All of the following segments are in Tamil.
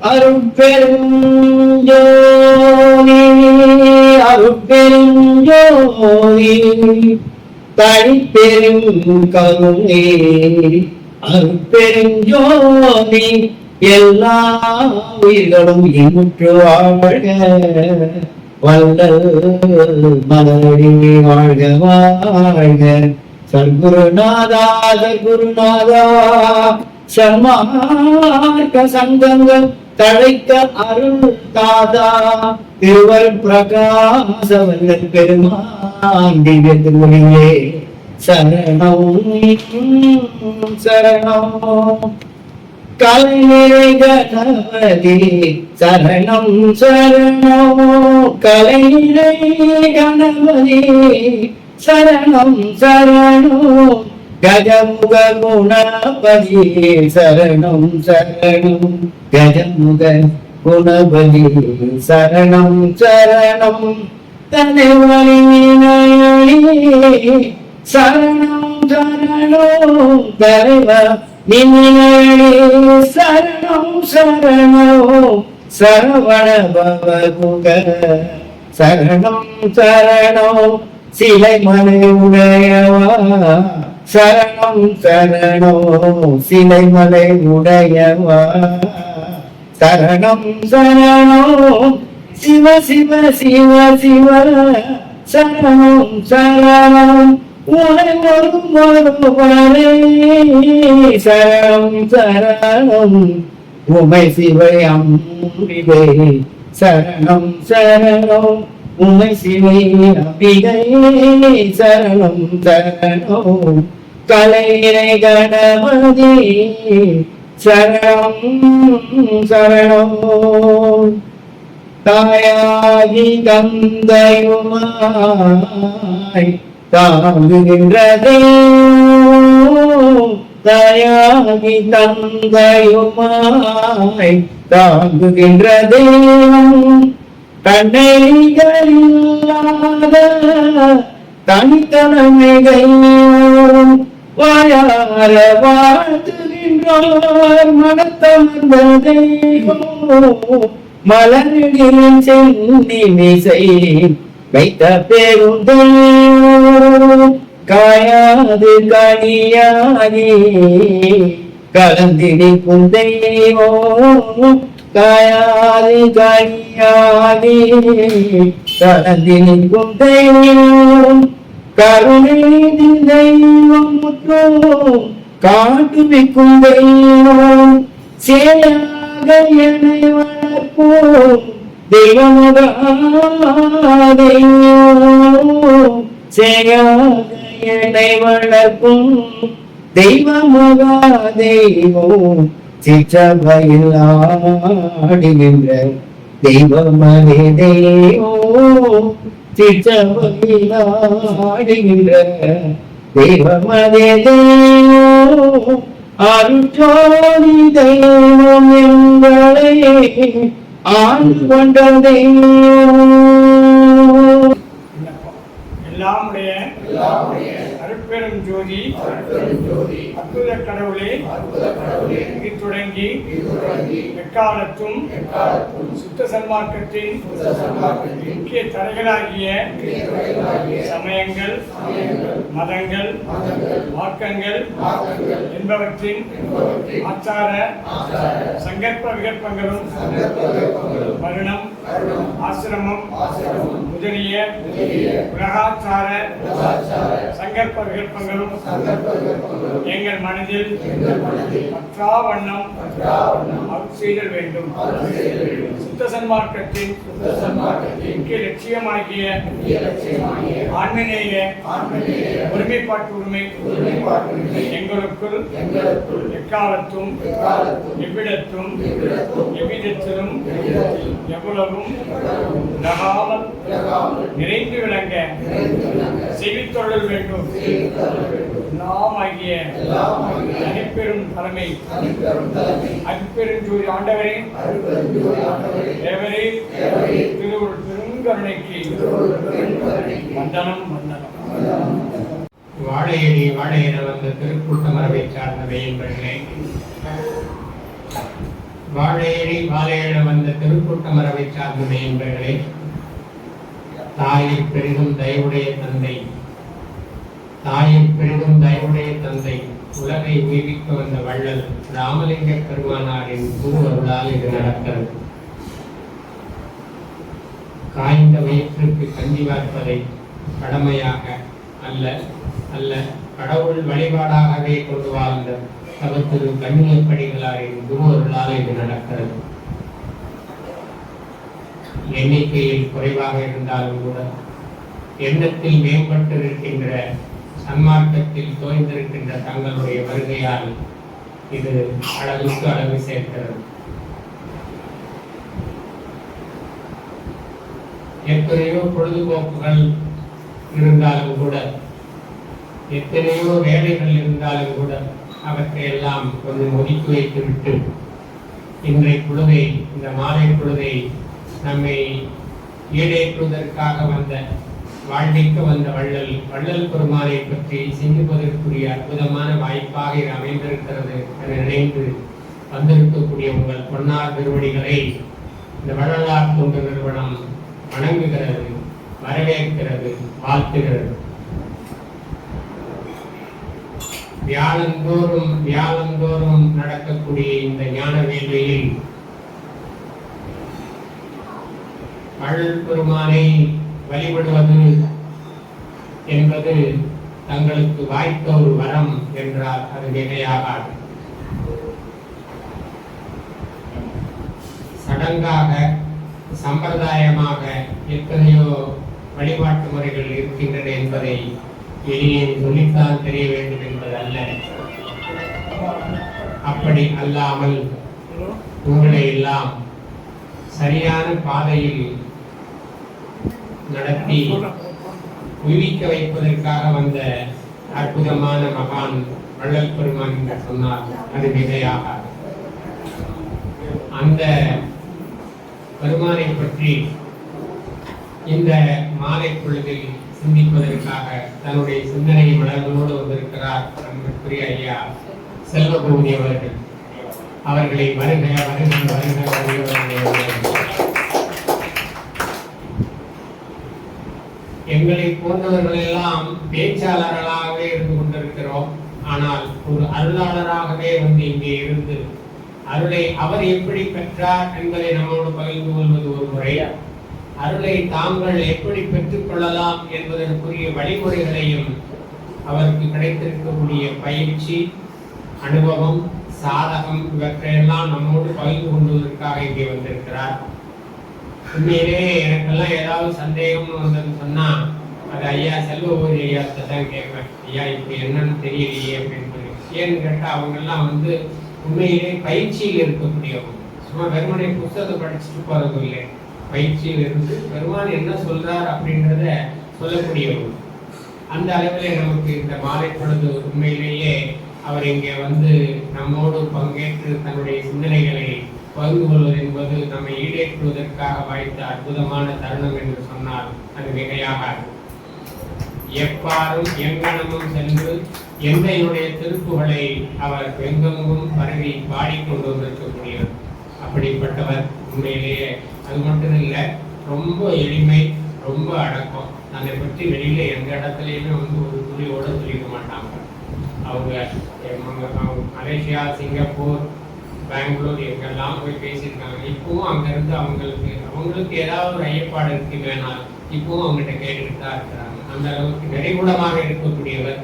அருட்பெரும் ஜோதி அருட்பெரும் ஜோதி தனிப்பெரும் கருணை அருட்பெரும் ஜோதி எல்லா உயிர்களும் இன்று வாழ்க வல்லல் மலரடி வாழ்க வாழ்க சர்க்குருநாதா சர்க்குருநாதா சன்மார்க்க சங்கங்கள் தழைக்க அருள் தாதா திருவர் பிரகாசவல்லல் பெருமான் திவ்ய திருவடியே சரணம் சரணம் கலைநிறை கணபதி சரணம் சரணம் கலைநிறை கணபதி சரணம் சரணம் கஜமுக குணபதி சரணம் சரணம் கஜமுக குணபதி சரணம் சரணம் தனவழி சரணம் சரணம் தரைவ சரணம் சரணம் சரவண பவகுக சரணம் சரணம் சிலை மலை உடையவா சரணம் சரணம் சிலை மலை உடையவா சரணம் சரணம் சிவ சிவ சிவ சிவ சரணம் சரணம் சரணம் சரணம் உமை சிவை அம்பிகை சரணம் சரணம் உமை சிவை அம்பிகை சரணம் சரணம் கலைநிறை கணபதி சரணம் சரணம் தாயாகி தந்தையுமாய் தாங்குகின்றதே தாயாகி தந்தையுமாய் தாங்குகின்றதே தன்னைகளில்லாத தனித்தலைமைகள் வாயார வாழ்த்துகின்றார் மனத்தமர்ந்த தெய்வம் மலர்களில் சென்னி மிசை வைத்த பெருந்தே காயாது கனியாகி கலந்திடிக்கும் தெய்வம் காயாது கனியாகி கலந்திடிக்கும் தெய்வம் கருணை தெய்வம் முற்றும் காட்டுவிக்கும் தெய்வம் சேயாக என்னை வளர்ப்போம் தெய்வமுகாதெய்வம் சேயாதை வளர்க்கும் தெய்வமுகாதெய்வம் சிற்றபையில் ஆடுகின்ற தெய்வமதே தெய்வம் சிற்றபையில் ஆடுகின்ற தெய்வமதே தெய்வம் அருட்சோதி தெய்வம் எங்களை ஆண்டு கொண்டதே எல்லாமுடைய அருட்பெரும் ஜோதி அற்புத கடவுளே இது தொடங்கி எக்காலத்தும் சுத்த சன்மார்க்கத்தின் முக்கிய தடைகளாகிய சமயங்கள் மதங்கள் மார்க்கங்கள் என்பவற்றின் ஆச்சார சங்கற்ப விகற்பங்களும் வருணம் ஆசிரமம் முதலிய உலகாச்சார சங்கற்ப விகற்பங்களும் எங்கள் மனதில் பற்றா வண்ணம் அருள் செய்தல் வேண்டும். சுத்த சன்மார்க்கத்தின் முக்கிய லட்சியமாகிய ஆன்மீக ஒருமைப்பாட்டு உரிமை எங்களுக்குள் எக்காலத்தும் எவ்விடத்தும் எவ்விதத்திலும் எவ்வளவும் நகாமல் நிறைந்து விளங்க செய்வித்தொழல் வேண்டும். நாம் ஆகிய தனிப்பெரும் தலைமை அற்பெருஞ்சோதி ஆண்டவரே தேவரே திருவுள் பெருங்கருணைக்கு வந்தனம் வந்தனம். வாழையடி வாழையென வந்த திருக்கூட்ட மரபை சார்ந்த வெயில்களே, வாழையடி வாழையென வந்த திருக்கூட்டமரவை சார்ந்த என்பர்களே, தாயை பெரிதும் தயவுடைய தந்தை, தாயை பெரிதும் தயவுடைய தந்தை, உலகை உயிர்க்க வந்த வள்ளல் ராமலிங்க பெருமானாரின் திருவருளால் இது நடக்கிறது. காய்ந்த வயிற்றுக்கு கஞ்சி வார்ப்பதை கடமையாக அல்ல அல்ல கடவுள் வழிபாடாகவே கொண்டு வாழ்ந்த தவத்திரு கண்ணியப்படிகளாரின் திருவருளால் இது நடக்கிறது. எண்ணிக்கையில் குறைவாக இருந்தாலும் கூட எண்ணத்தில் மேம்பட்டிருக்கின்ற சன்மார்க்கத்தில் தோய்ந்திருக்கின்ற தங்களுடைய வருகையால் இது அளவுக்கு அளவு சேர்க்கிறது. எத்தனையோ பொழுதுபோக்குகள் இருந்தாலும் கூட, எத்தனையோ வேலைகள் இருந்தாலும் கூட அவற்றை எல்லாம் கொஞ்சம் ஒதுக்கி வைத்துவிட்டு இன்றைய பொழுதை, இந்த மாலை பொழுதை நம்மை ஈடேற்றுவதற்காக வந்த, வாழ்விக்க வந்த வள்ளல் பெருமானை பற்றி சிந்திப்பதற்குரிய அற்புதமான வாய்ப்பாக இது அமைந்திருக்கிறது என நினைந்து வந்திருக்கக்கூடிய உங்கள் பொன்னார் திருவடிகளை இந்த வள்ளலார் தொண்டு நிறுவனம் வணங்குகிறது, வரவேற்கிறது, வாழ்த்துகிறது. வியாழந்தோறும் நடக்கக்கூடிய இந்த ஞான வேள்வியில் வள்ளல் பெருமானை வழிபடுவது என்பது தங்களுக்கு வாய்த்த ஒரு வரம் என்றால் அது மிகையாகாது. சடங்காக சம்பிரதாயமாக எத்தனையோ வழிபாட்டு முறைகள் இருக்கின்றன என்பதை வெளியே சொல்லித்தான் தெரிய வேண்டும் என்பது அல்ல. அப்படி அல்லாமல் உங்களை எல்லாம் சரியான பாதையில் நடத்தி உயிரிக்க வைப்பதற்காக வந்த அற்புதமான மகான் வள்ளல் பெருமான் என்று சொன்னால் அது மிகையாகாது. அந்த பெருமானை பற்றி இந்த மாலை பொழுதில் சிந்திப்பதற்காக தன்னுடைய சிந்தனை மலர்களோடு வந்திருக்கிறார் நம்முடைய ஐயா செல்வபூமி அவர்கள். அவர்களை வருக வருக வருக வருக. எங்களை போன்றவர்கள் எல்லாம் பேச்சாளர்களாகவே இருந்து கொண்டிருக்கிறோம். ஆனால் ஒரு அருளாளராகவே வந்து இங்கே இருந்து அருளை அவர் எப்படி பெற்றார் என்பதை நம்மோடு பகிர்ந்து கொள்வது ஒரு முறை. அருளை தாங்கள் எப்படி பெற்றுக் கொள்ளலாம் என்பதற்குரிய வழிமுறைகளையும் அவருக்கு கிடைத்திருக்கக்கூடிய பயிற்சி, அனுபவம், சாதகம் இவற்றையெல்லாம் நம்மோடு பகிர்ந்து கொள்வதற்காக இங்கே வந்திருக்கிறார். உண்மையிலே எனக்கெல்லாம் ஏதாவது சந்தேகம்னு வந்ததுன்னு சொன்னா அது ஐயா செல்வபூரி ஐயாத்தை தான் கேட்பேன். ஐயா இப்ப என்னன்னு தெரியலையே அப்படின்னு சொல்லி. ஏன்னு கேட்டா அவங்க எல்லாம் வந்து உண்மையிலே பயிற்சியில் இருக்கக்கூடியவங்க. சும்மா வெறுமனை புத்தகத்தை படிச்சுட்டு போறது இல்லை. பயிற்சியில் இருந்து பெருமான் என்ன சொல்றார் அப்படின்றத சொல்லக்கூடியவங்க. அந்த அளவில் நமக்கு இந்த மாலை பொழுது உண்மையிலேயே அவர் இங்கே வந்து நம்மோடு பங்கேற்று தன்னுடைய சிந்தனைகளை பகிர்ந்து கொள்வது என்பது நம்மை ஈடேற்றுவதற்காக வாய்த்த அற்புதமான தருணம் என்று சொன்னால் அது மிகையாகாது. எப்பாரும் எங்கனமும் சென்று எந்தையுடைய திருப்புகளை அவர் எங்கெங்கும் பரவி பாடிக்கொண்டு வந்திருக்கக்கூடியவர். அப்படிப்பட்டவர் உண்மையிலேயே. அது மட்டும் இல்லை, ரொம்ப எளிமை, ரொம்ப அடக்கம். அதை பற்றி வெளியில எந்த இடத்துலையுமே வந்து ஒரு துளியோட சொல்லிக்க மாட்டாங்க. அவங்க மலேசியா, சிங்கப்பூர், பெங்களூர் எங்கெல்லாம் போய் பேசியிருக்காங்க. இப்பவும் அங்கிருந்து அவங்களுக்கு ஏதாவது ஒரு ஐயப்பாடு இருக்கு வேணால் இப்பவும் அவங்ககிட்ட கேட்டுக்கிட்டு தான் இருக்கிறாங்க. அந்த அளவுக்கு நிறைகுடமாக இருக்கக்கூடியவர்.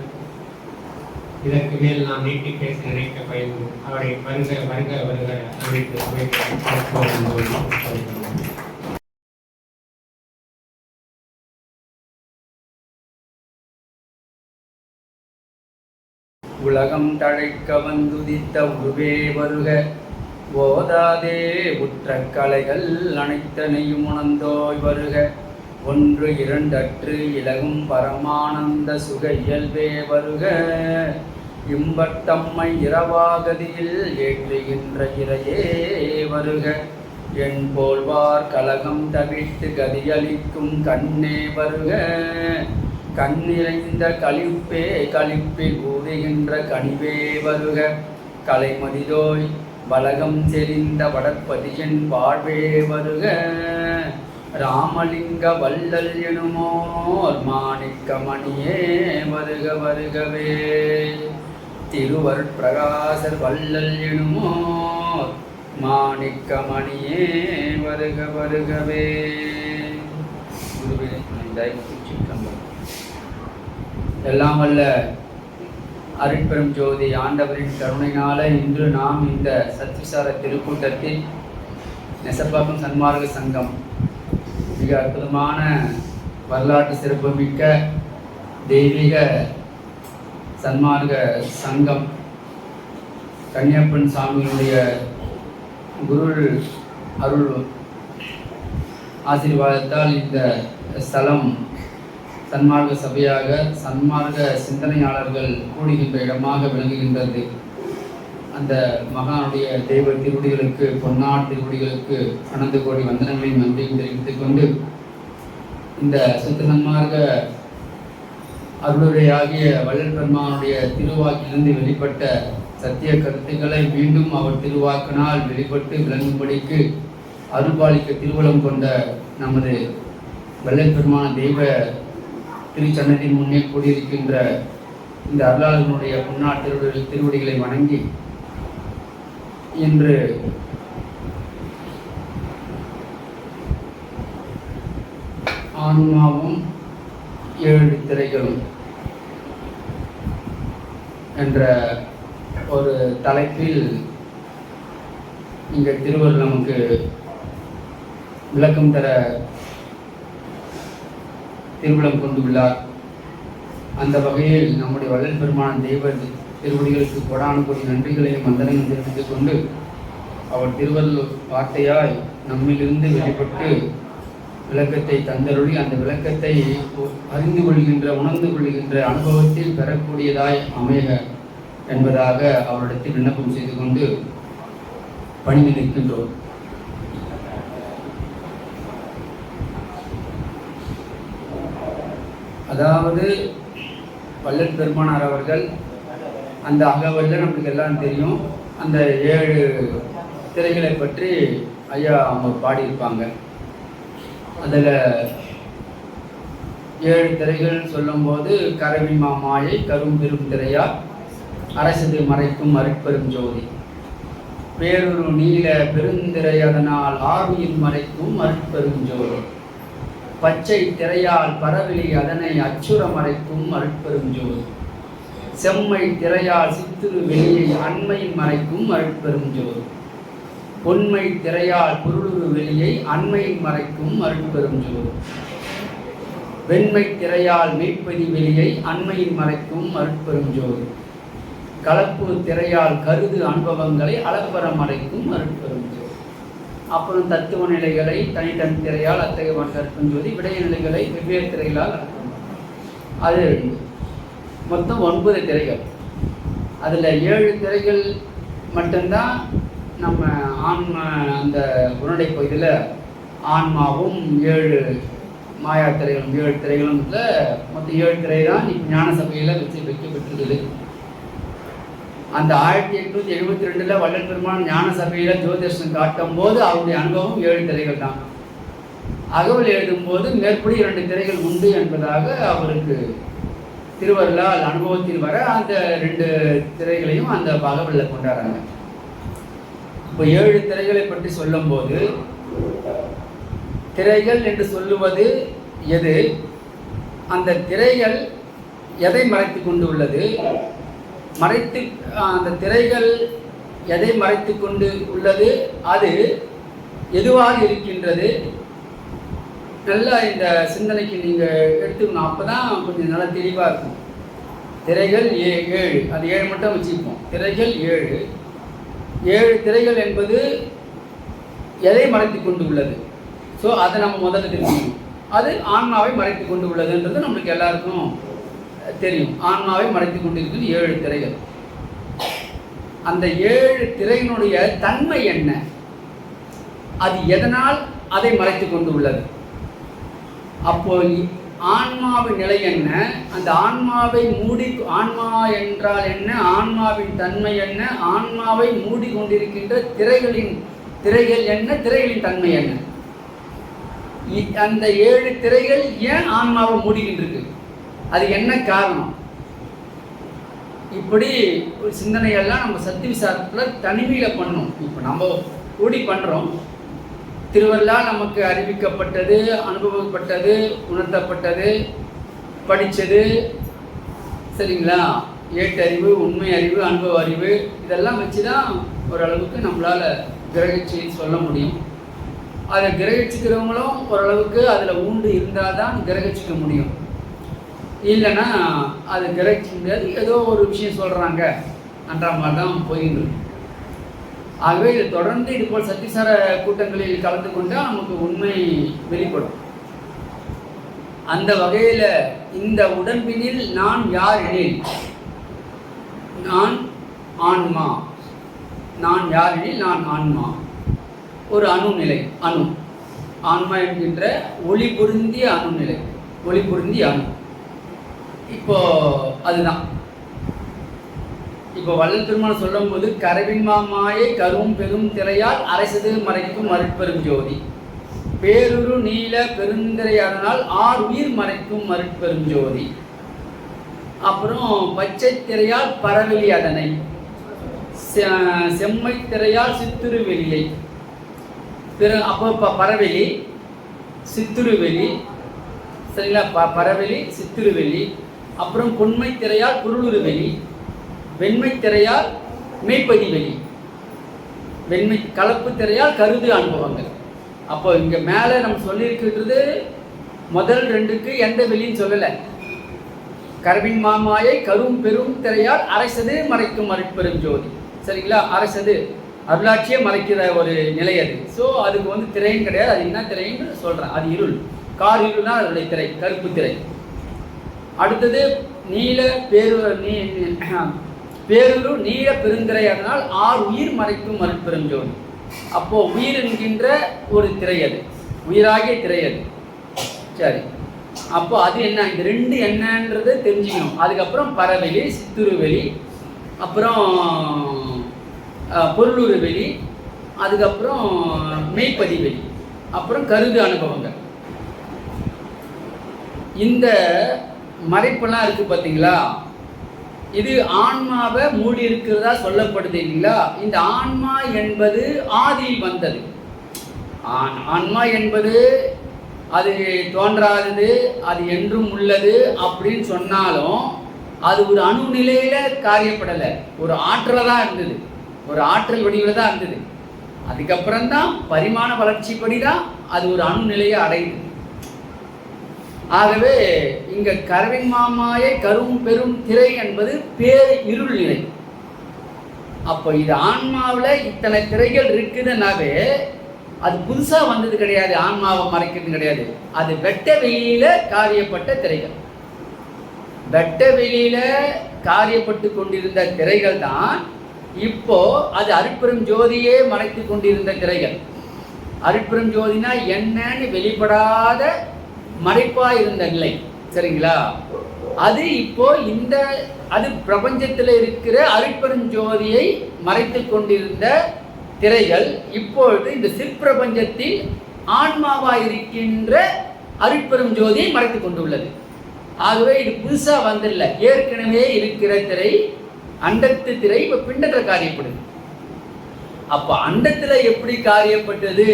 இதற்கு மேல் நாம் நீட்டி பேச நினைக்க பயந்து அவரை வருக வருக வருக அழைத்து உலகம் தழைக்க வந்துதித்த உருவே வருக. ஓதாதே உற்ற கலைகள் அனைத்தனையும் உணர்ந்தோய் வருக. ஒன்று இரண்டற்று இலகும் பரமானந்த சுக இயல்பே வருக. இம்பத்தம்மை இரவாகதியில் ஏற்றுகின்ற இறையே வருக. என் போல்வார் கலகம் தவிட்டு கதியளிக்கும் கண்ணே வருக. கண்ணிறைந்த களிப்பே களிப்பில் ஊறுகின்ற கனிவே வருக. கலைமதிதோய் வலகம் செறிந்த வடற்பதியன் வாழ்வே வருக. ராமலிங்க வள்ளல் எனுமோர் மாணிக்க மணியே வருக வருகவே. திருவருட்பிரகாசர் வள்ளல் எனுமோர் மாணிக்க மணியே வருக வருகவே. எல்லாம் வல்ல அருட்பெரும் ஜோதி ஆண்டவரின் கருணையினால இன்று நாம் இந்த சத்விசார திருக்கூட்டத்தில் நெசப்பாக்கம் சன்மார்க்க சங்கம் மிக அற்புதமான வரலாற்று சிறப்புமிக்க தெய்வீக சன்மார்க்க சங்கம் கன்னியப்பன் சாமியினுடைய குரு அருள் ஆசீர்வாதத்தால் இந்த ஸ்தலம் சன்மார்க்க சபையாக சன்மார்க்க சிந்தனையாளர்கள் கூடுகின்ற இடமாக விளங்குகின்றது. அந்த மகானுடைய தெய்வ திருவடிகளுக்கு பொன்னார் திருவடிகளுக்கு அனந்த கோடி வந்தனங்களையும் நன்றியும் தெரிவித்துக் கொண்டு இந்த சுத்த சன்மார்க்க அருளுரையாகிய வள்ளல் பெருமானுடைய திருவாக்கிலிருந்து வெளிப்பட்ட சத்திய கருத்துக்களை மீண்டும் அவர் திருவாக்கினால் வெளிப்பட்டு விளங்கும்படிக்கு அருள்பாலிக்க திருவுளம் கொண்ட நமது வள்ளல் பெருமான தெய்வ திருச்சன்னத்தின் முன்னே கூடியிருக்கின்ற இந்த அருளாளர்களுடைய முன்னாள் திருவடிகளை வணங்கி இன்று ஆன்மாவும் 7 திரைகளும் என்ற ஒரு தலைப்பில் இங்கே திருவள்ளுவர் நமக்கு விளக்கம் தர திருவிழம் கொண்டுள்ளார். அந்த வகையில் நம்முடைய வள்ளல் பெருமான தெய்வ திருவடிகளுக்கு கொடான கோடி நன்றிகளையும் வந்தனையும் தெரிவித்துக் கொண்டு அவர் திருவள்ளுவர் வார்த்தையாய் நம்மிலிருந்து வெளிப்பட்டு விளக்கத்தை தந்தருளி அந்த விளக்கத்தை அறிந்து கொள்கின்ற உணர்ந்து கொள்கின்ற அனுபவத்தில் பெறக்கூடியதாய் அமைக என்பதாக அவரிடத்தில் விண்ணப்பம் செய்து கொண்டு பணிந்து நிற்கின்றோம். அதாவது வள்ளல் பெருமானார் அவர்கள் அந்த அகவல்ல நமக்கு எல்லாம் தெரியும். அந்த 7 திரைகளை பற்றி ஐயா அவங்க பாடியிருப்பாங்க. அதில் 7 திரைகள் சொல்லும்போது கரவி மாமாயை கரும் பெரும் திரையார் அரசது மறைக்கும் அருட்பெரும் ஜோதி பேரொரு நீல பெருந்திரை அதனால் ஆவியில் மறைக்கும் அருட்பெரும் ஜோதி பச்சை திரையால் பரவலி அதனை அச்சுர மறைக்கும் அருட்பெரும் ஜோதி செம்மை திரையால் சித்துரு வெளியை அண்மையில் மறைக்கும் அருட்பெரும் ஜோதி பொன்மை திரையால் பொருளுரு வெளியை அண்மையில் மறைக்கும் அருட்பெரும் ஜோதி வெண்மை திரையால் மெய்ப்பதி வெளியை அண்மையில் மறைக்கும் அருட்பெரும் ஜோதி கலப்பு திரையால் கருது அனுபவங்களை அளப்பற மறைக்கும் அருட்பெரும் ஜோதி. அப்புறம் தத்துவ நிலைகளை தனித்தனி திரையால் அத்தகைய அருட்பெரும் ஜோதி விடய நிலைகளை வெவ்வேறு திரைகளால் அது மொத்தம் 9 திரைகள். அதில் 7 திரைகள் மட்டும்தான் நம்ம ஆன்மா அந்த உருண்டை பகுதியில் ஆன்மாவும் 7 மாயா திரைகளும் 7 திரைகளும் மொத்தம் 7 திரை தான் இப்போ ஞான சபையில் வைக்கப்பட்டிருக்குது. அந்த 1872 வள்ளல் பெருமான் ஞான சபையில் ஜோதிஷம் காட்டும் போது அவருடைய அனுபவம் 7 திரைகள் தான். அகவல் எழுதும்போது மேற்படி 2 திரைகள் உண்டு என்பதாக அவருக்கு திருவருளால் அனுபவத்தில் வர அந்த 2 திரைகளையும் அந்த அகவலில் கொண்டாடுறாங்க. இப்போ 7 திரைகளை பற்றி சொல்லும் போது திரைகள் என்று சொல்லுவது எது, அந்த திரைகள் எதை மறைத்து கொண்டு உள்ளது, மறைத்து அந்த திரைகள் எதை மறைத்து கொண்டு உள்ளது, அது எதுவாக இருக்கின்றது, நல்லா இந்த சிந்தனைக்கு நீங்கள் எடுத்துக்கணும். அப்போ தான் கொஞ்சம் நல்லா தெளிவாக இருக்கும். திரைகள் 7, அது 7 மட்டும் வச்சுருப்போம். திரைகள் 7 திரைகள் என்பது எதை மறைத்து கொண்டு உள்ளது. ஸோ அதை நம்ம முதல்ல தெரிஞ்சுக்கணும். அது ஆன்மாவை மறைத்து கொண்டு உள்ளதுன்றது நம்மளுக்கு எல்லாருக்கும் தெரியும். ஆன்மாவை மறைத்து கொண்டு இருக்குது 7 திரைகள். அந்த 7 திரையினுடைய தன்மை என்ன, அது எதனால் அதை மறைத்து கொண்டு உள்ளது. அப்போ ஆன்மாவின் நிலை என்ன, அந்த ஆன்மாவை ஆன்மா என்றால் என்ன, ஆன்மாவின் தன்மை என்ன, ஆன்மாவை மூடிக்கொண்டிருக்கின்ற திரைகள் என்ன, திரைகளின் தன்மை என்ன, அந்த 7 திரைகள் ஏன் ஆன்மாவை மூடிக்கின்றிருக்கு, அது என்ன காரணம், இப்படி ஒரு சிந்தனைகள்லாம் நம்ம சக்தி விசாரத்தில் தனிமையில் பண்ணணும். இப்போ நம்ம கூடி பண்ணுறோம், திருவள்ளால் நமக்கு அறிவிக்கப்பட்டது, அனுபவப்பட்டது, உணர்த்தப்பட்டது, படித்தது, சரிங்களா, ஏட்டறிவு, உண்மை அறிவு, அனுபவ அறிவு, இதெல்லாம் வச்சு தான் ஓரளவுக்கு நம்மளால் கிரகிச்சு சொல்ல முடியும். அதை கிரகிச்சுக்கிறவங்களும் ஓரளவுக்கு அதில் ஊண்டு இருந்தால் தான் கிரகிச்சிக்க முடியும். இல்லைன்னா அது கிரகிச்சிக்க முடியாது, ஏதோ ஒரு விஷயம் சொல்கிறாங்க என்ற மாதிரி தான் போயின்னு. ஆகவே இது தொடர்ந்து இதுபோல் சக்திசார கூட்டங்களில் கலந்து கொண்டால் நமக்கு உண்மை வெளிப்படும். அந்த வகையில் இந்த உடம்பினில் நான் யார் எனில் நான் ஆன்மா, நான் யார் எனில் நான் ஆன்மா, ஒரு அணுநிலை, ஆன்மா என்கின்ற ஒளி பொருந்திய அணுநிலை, ஒளி பொருந்திய அணு. இப்போ அதுதான் இப்போ வள்ளல் பெருமான் சொல்லும் போது கரவின்மா மாயை கரும் பெரும் திரையால் அரைசது மறைக்கும் அருட்பெரும் ஜோதி, பேருரு நீல பெருந்திரையாதனால் 6 உயிர் மறைக்கும் அருட்பெரும் ஜோதி. அப்புறம் பச்சை திரையால் பரவெளி அதனை, செம்மை திரையால் சித்துரு வெளியை, அப்போ பரவெளி சித்துருவெளி, சரிங்களா, பரவெளி சித்துருவெளி. அப்புறம் பொன்மை திரையால் பொருளுருவெளி, வெண்மை திரையால் மெய்ப்பதி வெளி, வெண்மை கலப்பு திரையால் கருது அனுபவங்கள். அப்போ இங்கே மேலே நம்ம சொல்லியிருக்கிறது முதல் 2க்கு எந்த வெளின்னு சொல்லலை. கரவின் மாமாயை கரும் பெரும் திரையால் அரைசது மறைக்கும் அருட்பெரும் ஜோதி, சரிங்களா. அரைசது அருளாட்சியை மறைக்கிற ஒரு நிலை அது. ஸோ அதுக்கு திரையும் கிடையாது, அது என்ன திரைன்னு சொல்கிறேன், அது இருள், கார் இருள்னா அதனுடைய திரை, கருப்பு திரை. அடுத்தது நீல பேருரு நீல பெருந்திரை, அதனால் 6 உயிர் மறைக்கும் அருட்பெரும் ஜோதி. அப்போ உயிர் என்கின்ற ஒரு திரை, அது உயிராகிய திரை அது. சரி, அப்போ அது என்ன, இந்த 2 என்னன்றது தெரிஞ்சுக்கணும். அதுக்கப்புறம் பரவெளி சித்துருவெளி, அப்புறம் பொருளுருவெளி, அதுக்கப்புறம் மெய்ப்பதிவெளி, அப்புறம் கருது அனுபவங்கள். இந்த மறைப்பெல்லாம் இருக்கு பார்த்தீங்களா, இது ஆன்மாவை மூடி இருக்கிறதா சொல்லப்படுது இல்லைங்களா. இந்த ஆன்மா என்பது ஆதியில் வந்தது. ஆன்மா என்பது அது தோன்றாதது, அது என்றும் உள்ளது அப்படின்னு சொன்னாலும் அது ஒரு அணு நிலையில காரியப்படலை, ஒரு ஆற்றல் தான் இருந்தது, ஒரு ஆற்றல் வடிவில் தான் இருந்தது. அதுக்கப்புறம்தான் பரிமாண வளர்ச்சிப்படி தான் அது ஒரு அணு நிலையை அடையுது. ஆகவே இங்க கரவின் மாமாயை கரும் பெரும் திரை என்பது பேர் இருள் நிலை. அப்போ இது ஆன்மாவில் இத்தனை திரைகள் இருக்குதுன்னாவே அது புதுசா வந்தது கிடையாது, ஆன்மாவை மறைக்கிறது கிடையாது. அது வெட்ட வெளியில காரியப்பட்ட திரைகள், வெட்ட வெளியில காரியப்பட்டு கொண்டிருந்த திரைகள் தான் இப்போ அது அருட்பெரும் ஜோதியே மறைத்து கொண்டிருந்த திரைகள். அருட்பெரும் ஜோதினா என்னன்னு வெளிப்படாத மறைப்பா இருந்த நிலை, சரிங்களா. அது இப்போ அது பிரபஞ்சத்தில் இருக்கிற அருட்பெரும் ஜோதியை மறைத்து கொண்டிருந்த திரைகள் இப்பொழுது இந்த சிற்பிரபஞ்சத்தில் ஆன்மாவாய் இருக்கின்ற அருட்பெரும் ஜோதியை மறைத்து கொண்டுள்ளது. ஆகவே இது புதுசா வந்துடல, ஏற்கனவே இருக்கிற திரை, அண்டத்து திரை இப்ப பிண்டத்தில் காரியப்படுது. அப்ப அண்டத்துல எப்படி காரியப்பட்டது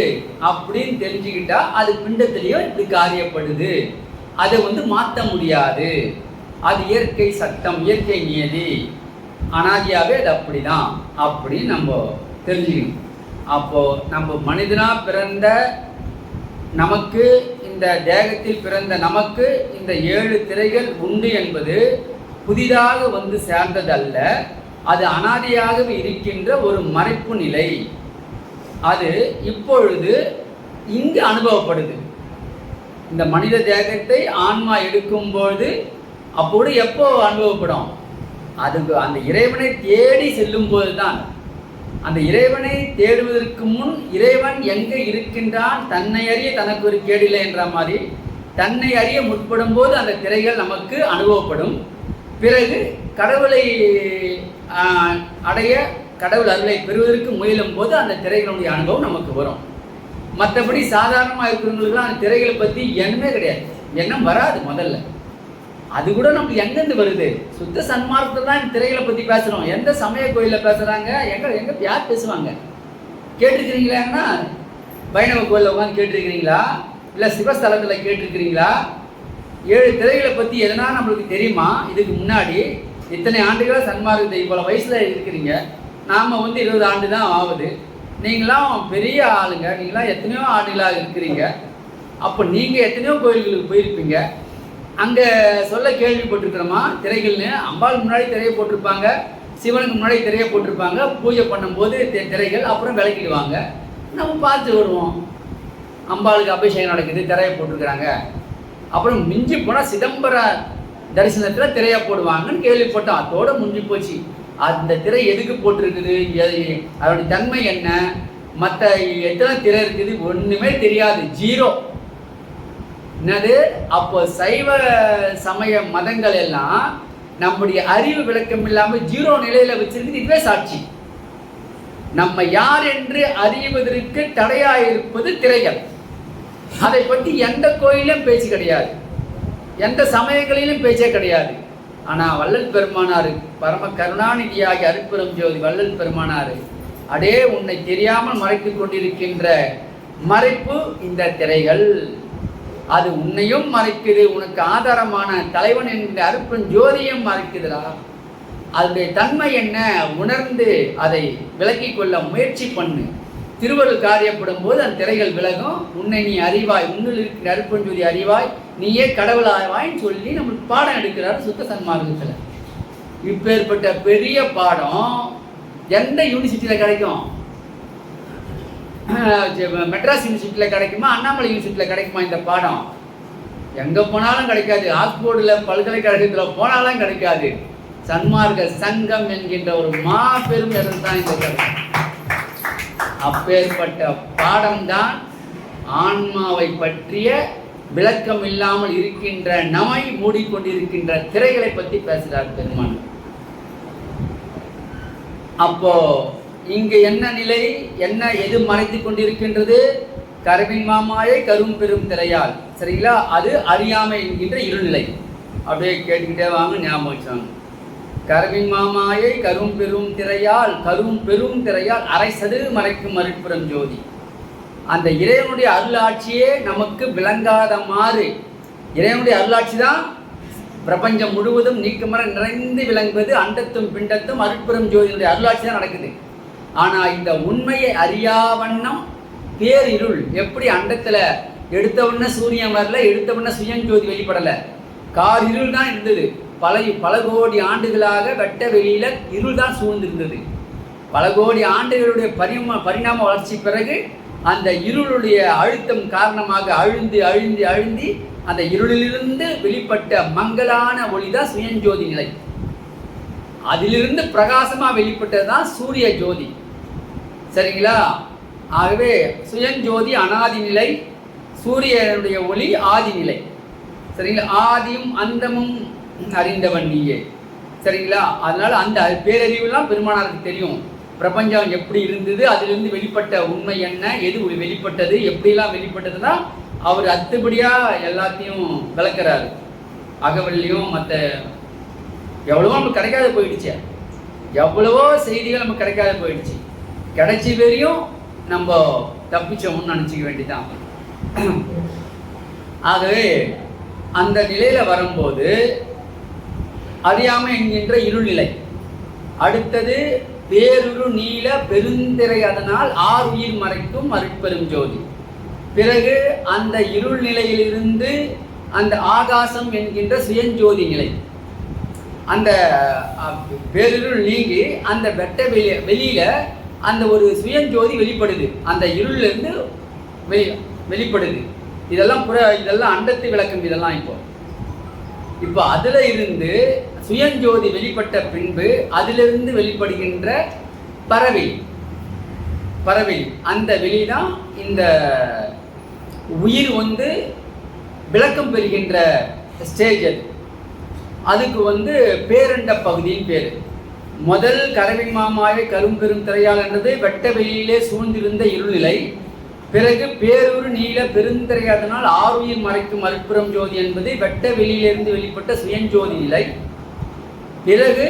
அப்படின்னு தெரிஞ்சுக்கிட்டா அது பிண்டத்திலையும் இப்படி காரியப்படுது. அதை மாற்ற முடியாது, அது இயற்கை சட்டம், இயற்கை நியதி, அனாதியாவே அது அப்படிதான் அப்படின்னு நம்ம தெரிஞ்சுக்கணும். அப்போ நம்ம மனிதனா பிறந்த நமக்கு, இந்த தேகத்தில் பிறந்த நமக்கு இந்த 7 திரைகள் உண்டு என்பது புதிதாக சேர்ந்ததல்ல, அது அனாதியாகவே இருக்கின்ற ஒரு மறைப்பு நிலை. அது இப்பொழுது இங்கு அனுபவப்படுது. இந்த மனித தேகத்தை ஆன்மா எடுக்கும்போது அப்போது எப்போ அனுபவப்படும், அதுக்கு அந்த இறைவனை தேடி செல்லும் போது தான். அந்த இறைவனை தேடுவதற்கு முன் இறைவன் எங்கே இருக்கின்றான், தன்னை அறிய தனக்கு ஒரு கேடில்லை என்ற மாதிரி தன்னை அறிய முற்படும் போது அந்த திரைகள் நமக்கு அனுபவப்படும். பிறகு கடவுளை அடைய, கடவுள் அருளை பெறுவதற்கு முயலும் போது அந்த திரைகளுடைய அனுபவம் நமக்கு வரும். மற்றபடி சாதாரணமாக இருக்கிறவங்களுக்குலாம் அந்த திரைகளை பற்றி எண்ணமே கிடையாது, எண்ணம் வராது. முதல்ல அது கூட நமக்கு எங்கேருந்து வருது? சுத்த சன்மார்க்கத்தை தான் திரைகளை பற்றி பேசுகிறோம். எந்த சமய கோயிலில் பேசுகிறாங்க? எங்கே யார் பேசுவாங்க? கேட்டிருக்கிறீங்களாங்கன்னா வைணவ கோயிலில் உட்காந்து கேட்டிருக்கிறீங்களா? இல்லை சிவஸ்தலத்தில் கேட்டிருக்கிறீங்களா? 7 திரைகளை பற்றி எதனா நம்மளுக்கு தெரியுமா? இதுக்கு முன்னாடி இத்தனை ஆண்டுகளாக சன்மார்க்கத்தை இவ்வளோ வயசில் இருக்கிறீங்க. நாம் 20 ஆண்டு தான் ஆகுது. நீங்களாம் பெரிய ஆளுங்க, நீங்களாம் எத்தனையோ ஆண்டுகளாக இருக்கிறீங்க. அப்போ நீங்கள் எத்தனையோ கோயில்களுக்கு போயிருப்பீங்க. அங்கே சொல்ல கேள்விப்பட்டிருக்கிறோமா திரைகள்னு? அம்பாள் முன்னாடி திரையை போட்டிருப்பாங்க, சிவனுக்கு முன்னாடி திரையை போட்டிருப்பாங்க. பூஜை பண்ணும்போது திரைகள், அப்புறம் விளக்கிடுவாங்க. நம்ம பார்த்து வருவோம். அம்பாளுக்கு அபிஷேகம் நடக்குது, திரையை போட்டிருக்கிறாங்க. அப்புறம் மிஞ்சி போனால் சிதம்பர தரிசனத்தில் திரையை போடுவாங்கன்னு கேள்விப்பட்டோம். அதோட முடிஞ்சு போச்சு. அந்த திரை எதுக்கு போட்டிருக்குது, அதோடைய தன்மை என்ன, மற்ற எத்தனை திரை இருக்குது ஒன்றுமே தெரியாது, ஜீரோ. என்னது? அப்போ சைவ சமய மதங்கள் எல்லாம் நம்முடைய அறிவு விளக்கம் இல்லாமல் ஜீரோ நிலையில் வச்சிருக்கு. இதுவே சாட்சி. நம்ம யார் என்று அறிவதற்கு தடையாயிருப்பது திரைகள். அதை பற்றி எந்த கோயிலும் பேச்சு கிடையாது, எந்த சமயங்களிலும் பேச்சே கிடையாது. ஆனால் வள்ளல் பெருமானார், பரம கருணாநிதியாகி அருட்பெரும் ஜோதி வள்ளல் பெருமானார், அடே உன்னை தெரியாமல் மறைத்து கொண்டிருக்கின்ற மறைப்பு இந்த திரைகள். அது உன்னையும் மறைக்குது, உனக்கு ஆதாரமான தலைவன் என்கிற அருட்பெரும் ஜோதியும் மறைக்குதுடா. அதனுடைய தன்மை என்ன உணர்ந்து அதை விலக்கி கொள்ள முயற்சி பண்ணு. திருவருள் காரியப்படும் போது அந்த திரைகள் விலகும். உன்னை நீ அறிவாய், உன்னில் இருக்கிற அருட்பெரும் ஜோதி அறிவாய், நீயே கடவுளாவாய்ன்னு சொல்லி நம்மளுக்கு பாடம் எடுக்கிறார் சுத்த சன்மார்க்கத்தில். இப்பேற்பட்ட பெரிய பாடம் எந்த யூனிவர்சிட்டியில் கிடைக்கும்? மெட்ராஸ் யூனிவர்சிட்டியில் கிடைக்குமா, அண்ணாமலை யூனிவர்சிட்டியில் கிடைக்குமா? இந்த பாடம் எங்கே போனாலும் கிடைக்காது. ஆக்ஸ்போர்டில் பல்கலைக்கழகத்தில் போனாலும் கிடைக்காது. சன்மார்க்க சங்கம் என்கின்ற ஒரு மாபெரும் இடம் தான் இந்த கதை. அப்பேற்பட்ட பாடம்தான் ஆன்மாவை பற்றிய விளக்கம் இல்லாமல் இருக்கின்ற நம்மை மூடிக்கொண்டிருக்கின்ற திரைகளை பற்றி பேசுகிறார் பெருமான். அப்போ இங்கு என்ன நிலை, என்ன எது மறைத்து கொண்டிருக்கின்றது? கருவின் மாமாயை கரும் பெரும் திரையால். சரிங்களா? அது அறியாமை என்கின்ற இருநிலை. அப்படியே கேட்டுக்கிட்டே வாங்க, ஞாபகம் வச்சாங்க. கருவின் மாமாயை கரும் பெரும் திரையால், கரும் பெரும் திரையால் அரைசது மறைக்கும் அருட்பெரும் ஜோதி. அந்த இறைவனுடைய அருளாட்சியே நமக்கு விளங்காத மாறு. இறைவனுடைய அருளாட்சி தான் பிரபஞ்சம் முழுவதும் நீக்கமர நிறைந்து விளங்குவது. அண்டத்தும் பிண்டத்தும் அருட்பெரும் ஜோதியினுடைய அருளாட்சி தான் நடக்குது. ஆனால் இந்த உண்மையை அறியாவண்ணம் பேரிருள். எப்படி அண்டத்தில் எடுத்தவொன்னே சூரியன் வரல, எடுத்தவொன்னே சுயஞ்சோதி வெளிப்படலை, கார் இருள் தான் இருந்தது. பல கோடி ஆண்டுகளாக வெட்ட வெளியில இருள் தான் சூழ்ந்திருந்தது. பல கோடி ஆண்டுகளுடைய பரிணாம வளர்ச்சி பிறகு அந்த இருளுடைய அழுத்தம் காரணமாக அழுந்தி அந்த இருளிலிருந்து வெளிப்பட்ட மங்களான ஒளி தான் சுயஞ்சோதி நிலை. அதிலிருந்து பிரகாசமா வெளிப்பட்டது தான் சூரிய ஜோதி. சரிங்களா? ஆகவே சுயஞ்சோதி அனாதி நிலை, சூரியனுடைய ஒளி ஆதி நிலை. சரிங்களா? ஆதியும் அந்தமும் அறிந்தவன் நீயே. சரிங்களா? அதனால அந்த பேரறிவுலாம் பெருமானாருக்கு தெரியும். பிரபஞ்சம் எப்படி இருந்தது, அதிலிருந்து வெளிப்பட்ட உண்மை என்ன, எது வெளிப்பட்டது, எப்படிலாம் வெளிப்பட்டதுன்னா அவர் அத்துபடியாக எல்லாத்தையும் விளக்குறாரு. அகவல்லையும் மற்ற எவ்வளவோ நமக்கு கிடைக்காத போயிடுச்சு, எவ்வளவோ செய்திகள் நமக்கு கிடைக்காத போயிடுச்சு. கிடைச்சி வரையும் நம்ம தப்பிச்சோம்னு நினச்சிக்க வேண்டிதான். ஆகவே அந்த நிலையில் வரும்போது அறியாமை என்கின்ற இருள்நிலை. அடுத்தது பேருரு நீல பெருந்திரை, அதனால் ஆறுயிர் மறைக்கும் அருட்பெரும் ஜோதி. பிறகு அந்த இருள் நிலையிலிருந்து அந்த ஆகாசம் என்கின்ற சுயஞ்சோதி நிலை. அந்த பேருருள் நீங்கி அந்த வெட்ட வெளியில அந்த ஒரு சுயஞ்சோதி வெளிப்படுது, அந்த இருளிலிருந்து வெளிப்படுது. இதெல்லாம் அண்டத்து விளக்கம். இதெல்லாம் இப்போ அதுல இருந்து சுயஞ்சோதி வெளிப்பட்ட பின்பு அதிலிருந்து வெளிப்படுகின்ற பறவை, அந்த வெளிதான் இந்த உயிர் விளக்கம் பெறுகின்ற ஸ்டேஜ் அது. அதுக்கு பேரண்ட பகுதியின் பேர். முதல் கரவின் மாமாவை கரும்பெரும் திரையால் என்றது வெட்ட வெளியிலே சூழ்ந்திருந்த இருள்நிலை. பிறகு பேரூர் நீல பெருந்திரையாதனால் ஆறுயிர் மறைக்கும் அருட்புறம் ஜோதி என்பது வெட்ட வெளியிலிருந்து வெளிப்பட்ட சுயஞ்சோதி நிலை. பிறகு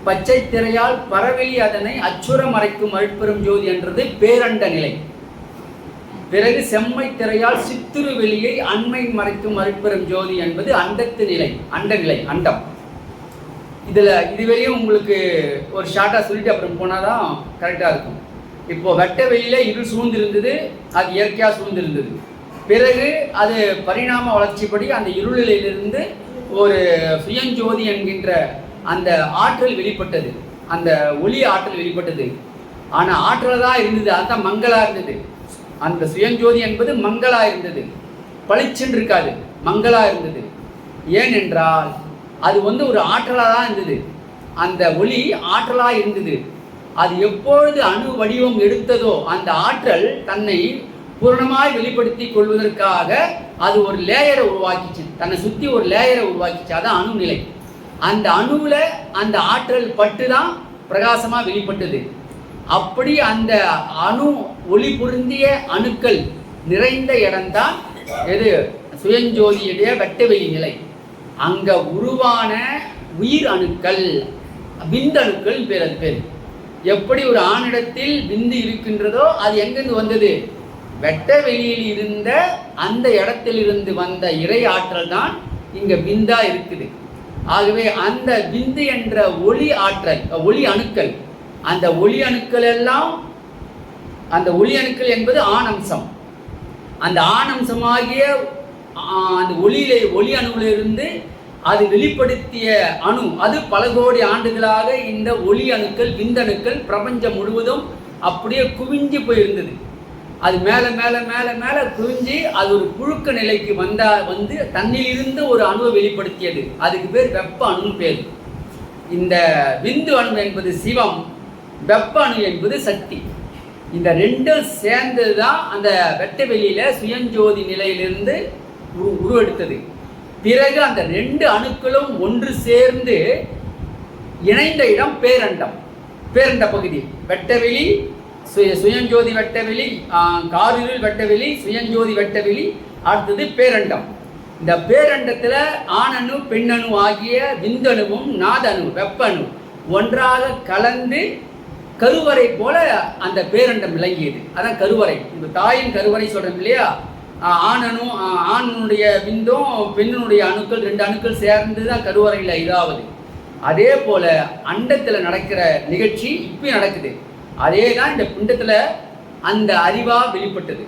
பச்சை திரையால் பரவெளி அதனை அச்சுர மறைக்கும் அருட்பெரும் ஜோதி என்றது பேரண்ட நிலை. பிறகு செம்மை திரையால் சித்துரு வெளியை அண்மை மறைக்கும் அருட்பெரும் ஜோதி என்பது அண்டத்து நிலை, அண்ட நிலை, அண்டம். இதுவரையும் உங்களுக்கு ஒரு ஷார்ட்டாக சொல்லிட்டு அப்புறம் போனாதான் கரெக்டாக இருக்கும். இப்போ வெட்ட வெளியில இருள் சூழ்ந்திருந்தது, அது இயற்கையாக சூழ்ந்திருந்தது. பிறகு அது பரிணாம வளர்ச்சிப்படி அந்த இருளிலிருந்து ஒரு சுயஞ்சோதி என்கின்ற அந்த ஆற்றல் வெளிப்பட்டது, அந்த ஒளி ஆற்றல் வெளிப்பட்டது. ஆனால் ஆற்றல் தான் இருந்தது, அதுதான் மங்களா இருந்தது. அந்த சுயஞ்சோதி என்பது மங்களா இருந்தது, பளிச்சென்று இருக்காது, மங்களா இருந்தது. ஏனென்றால் அது ஒரு ஆற்றலாக தான் இருந்தது. அந்த ஒளி ஆற்றலாக இருந்தது. அது எப்பொழுது அணு வடிவம் எடுத்ததோ அந்த ஆற்றல் தன்னை பூரணமாய் வெளிப்படுத்தி கொள்வதற்காக அது ஒரு லேயரை உருவாக்கிச்சு, தன்னை சுற்றி ஒரு லேயரை உருவாக்கிச்சு. அதான் அணு நிலை. அந்த அணுவில் அந்த ஆற்றல் பட்டு தான் பிரகாசமாக வெளிப்பட்டது. அப்படி அந்த அணு ஒளி பொருந்திய அணுக்கள் நிறைந்த இடம்தான் எது சுயஞ்சோதியுடைய வெட்டவெளி நிலை. அங்கே உருவான உயிர் அணுக்கள், விந்தணுக்கள் பேர். அது பேர். எப்படி ஒரு ஆணிடத்தில் விந்து இருக்கின்றதோ அது எங்கிருந்து வந்தது? வெட்ட வெளியில் இருந்த அந்த இடத்திலிருந்து வந்த இறை ஆற்றல் தான் இங்க விந்தா இருக்குது. ஆகவே அந்த விந்து என்ற ஒளி ஆற்றல், ஒளி அணுக்கள், அந்த ஒளி அணுக்கள் எல்லாம், அந்த ஒளி அணுக்கள் என்பது ஆணம்சம். அந்த ஆணம்சமாகிய அந்த ஒளி அணுவிலிருந்து அது வெளிப்படுத்திய அணு, அது பல கோடி ஆண்டுகளாக இந்த ஒளி அணுக்கள், விந்தணுக்கள் பிரபஞ்சம் முழுவதும் அப்படியே குவிஞ்சு போயிருந்தது. அது மேலே மேலே மேலே மேலே குவிஞ்சு அது ஒரு புழுக்க நிலைக்கு வந்து தன்னிலிருந்து ஒரு அணுவை வெளிப்படுத்தியது. அதுக்கு பேர் வெப்ப அணு பேர். இந்த விந்து அணு என்பது சிவம், வெப்ப அணு என்பது சக்தி. இந்த ரெண்டும் சேர்ந்தது தான் அந்த வெட்ட வெளியில சுயஞ்சோதி நிலையிலிருந்து உருவெடுத்தது. பிறகு அந்த ரெண்டு அணுக்களும் ஒன்று சேர்ந்து இணைந்த இடம் பேரண்டம், பேரண்ட பகுதி. வெட்டவெளி, சுயஞ்சோதி வெட்டவெளி, காரிருள் வெட்டவெளி, சுயஞ்சோதி வெட்டவெளி, அடுத்தது பேரண்டம். இந்த பேரண்டத்தில் ஆணணு பெண்ணணு ஆகிய விந்தணுவும் நாதணு வெப்பணு ஒன்றாக கலந்து கருவறை போல அந்த பேரண்டம் விளங்கியது. அதான் கருவறை. இந்த தாயின் கருவறை சொல்றோம் இல்லையா? ஆணுடைய விந்தும் பெண்ணுடைய அணுக்கள், ரெண்டு அணுக்கள் சேர்ந்து தான் கருவறையில் இதாவது. அதே போல அண்டத்தில் நடக்கிற நிகழ்ச்சி இப்போ நடக்குது. அதே தான் இந்த பிண்டத்தில் அந்த அறிவாக வெளிப்பட்டது.